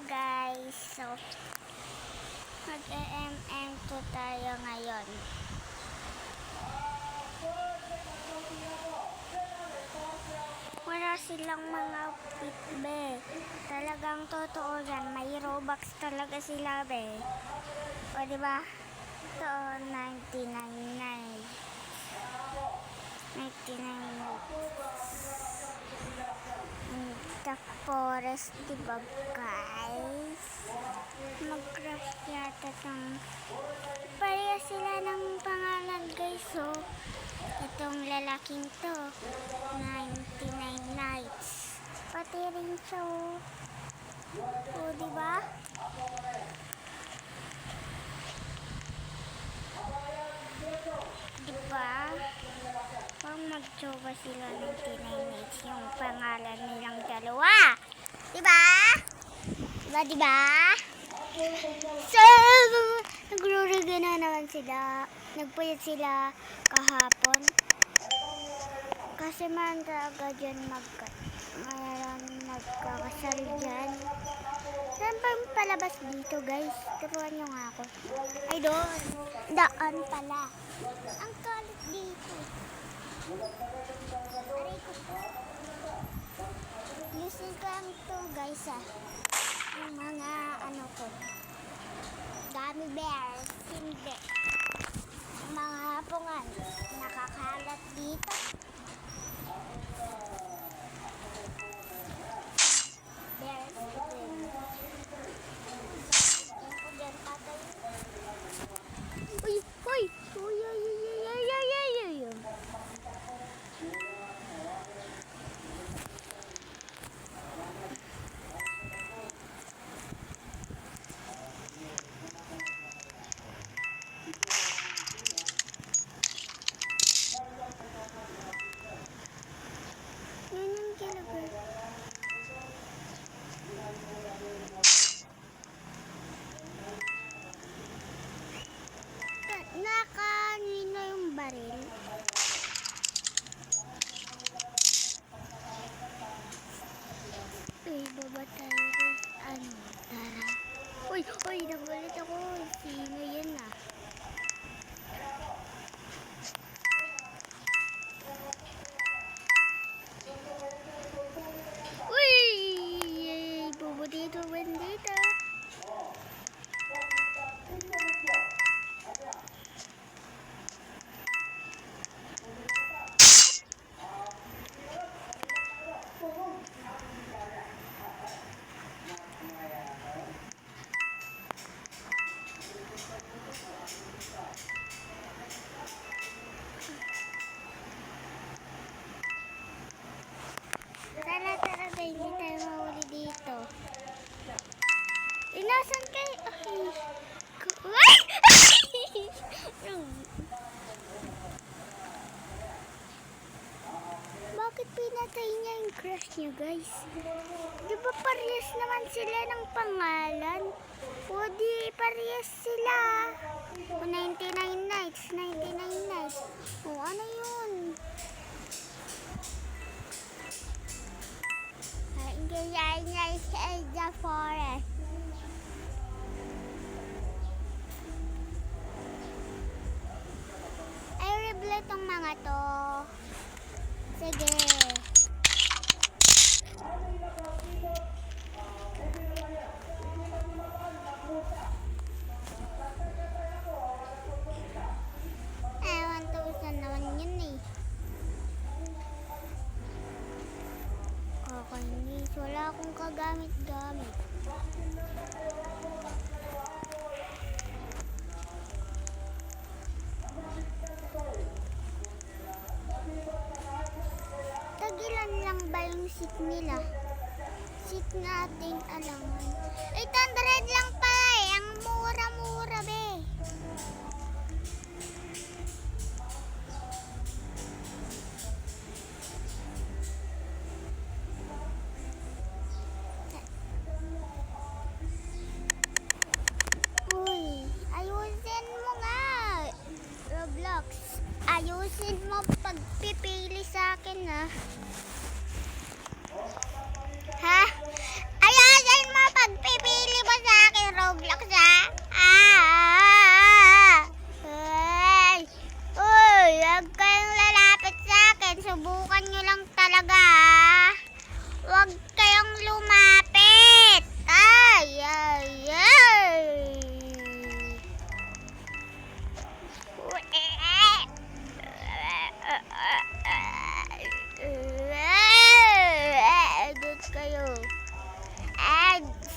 guys, so mag-MM2 tayo ngayon. Wala silang mga pitbe. Talagang totoo yan, may Robux talaga sila be. O diba? Ito 99. The forest, diba guys? Mag-crash yata itong pareha sila ng pangalan guys. So itong lalaking to 99 nights, pati rin siya o diba? Diba? Pang mag-jowa sila ng 99 nights yung pangalan nilang dalawa. Diba? Diba? So, nagruriga na naman sila. Nagpuyat sila kahapon. Kasi man talaga dyan mayroon nagkakasal dyan. Saan bang palabas dito guys? Turuan nyo nga ako. Ay doon. Daan pala. Ang kalit dito. Aray ko po. Lusin ko lang ito guys yung mga ano ko. Gummy bears. Hindi. Yung mga hapungan. Nakakalat dito. Bears. Uy! Uy! Uy! Nakanina yung baril. Uy, baba tayo guys. Ano? Tara. Uy! Uy! Nagulit ako. Sino yan ah? Uy! Bobo dito, bandita. Tara guys, hindi tayo mahuli dito. Inasan kayo? Ay! Bakit pinatay niya yung crush niya guys? Di ba parehas naman sila ng pangalan? O di parehas sila. O 99 nights. O ano yun? Nice is the forest. Ay, reblay tong mga to. Sige. Eh, 1,000 naman yun eh. Kakainis. Wala akong kagamit-gamit. Tagilan lang ba yung seat nila? Seat nating alangan. 800 lang pala eh. Ang mura-mura be. Ayusin mo pagpipili sa akin ha. Ha? Ayusin mo pagpipili.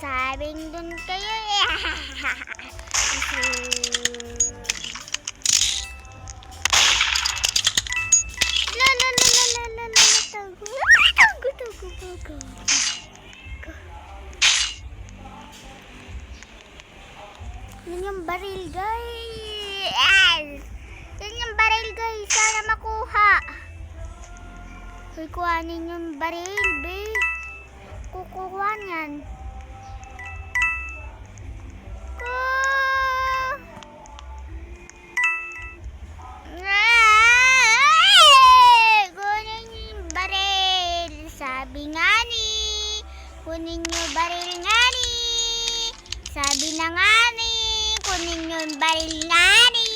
sabing dun kayo Yan yung baril, guys. Yan yung baril, guys. Sana makuha. Hoy, kuhanin yung baril, be. Kukuha niyan. Kunin yung baril. Sabi nga ni. Kunin yung baril nga ni. Sabi na nga ni. Kunin yung baril nga ni.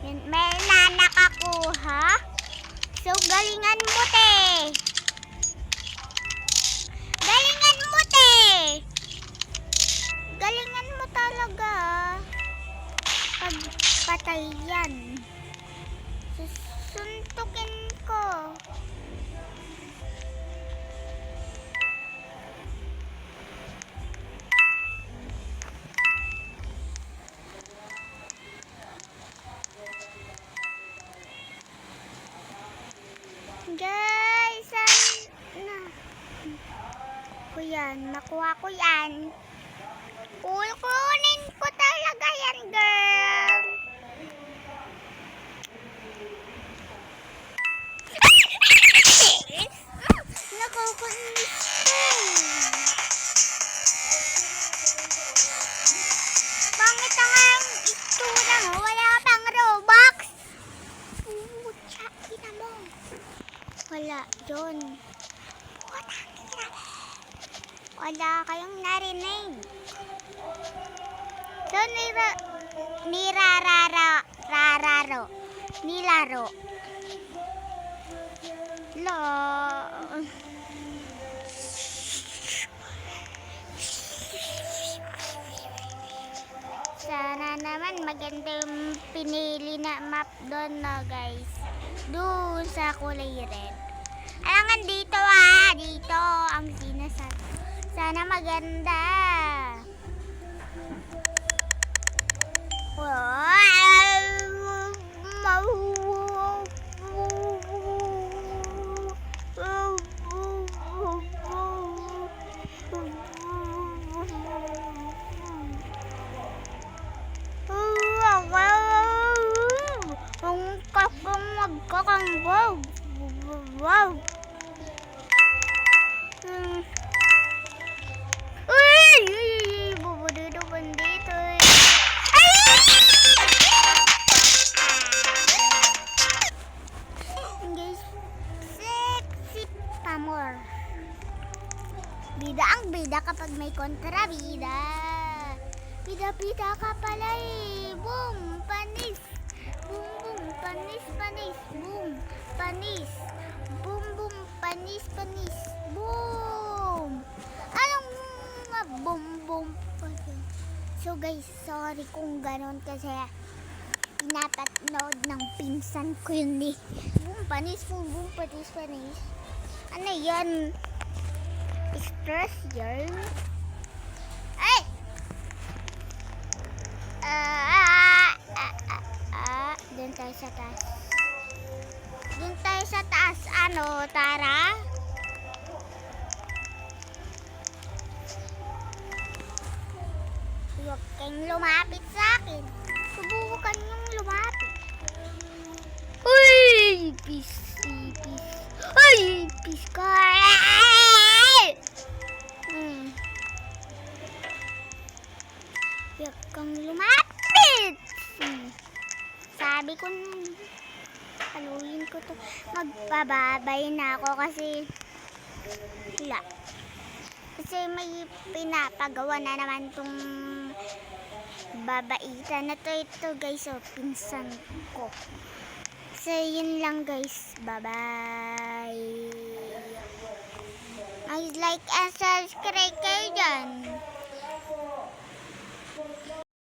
May nakakuha. So, galingan mo, te. Galingan mo, te. Galingan mo talaga. Pagpatay yan. Susuntukin ko. Guys, nakuha ko yan. Kukunin ko talaga yan, girl. Nakukunis ko. Pangit ang itsura mo. Wala pang Robux. Pucha, kita mo. Wala yun. Wala kayong narinig. So, nilaro. Sana naman maganda yung pinili na map doon na, guys. Doon sa kulay red. Alangan dito dito ang sinasabi. Sana maganda. Wow. Bubududo bandito. Guys, sexy pa more. Bida ang bida kapag may kontrabida. Bida ka pala eh. Boom, panis. Boom, panis. Boom, panis. Boom, panis. Boom. Anong boom pa yun? So guys, sorry kung ganon kasi pinapanood ng pinsan ko yun eh. Boom, panis. Ano yan? Stress yan? Ay! Doon tayo sa taas. Ano, Tara? Huwag kayong lumapit sa akin. Subukan yung lumapit. Uy! Ipis. Uy! Ipis ka! Huwag kang lumapit! Sabi ko haluin ko to. Magpababay na ako kasi wala. Kasi may pinapagawa na naman tong babaitan na to. Ito guys, pinsan ko. So yun lang guys. Bye-bye. Like and subscribe kayo dyan.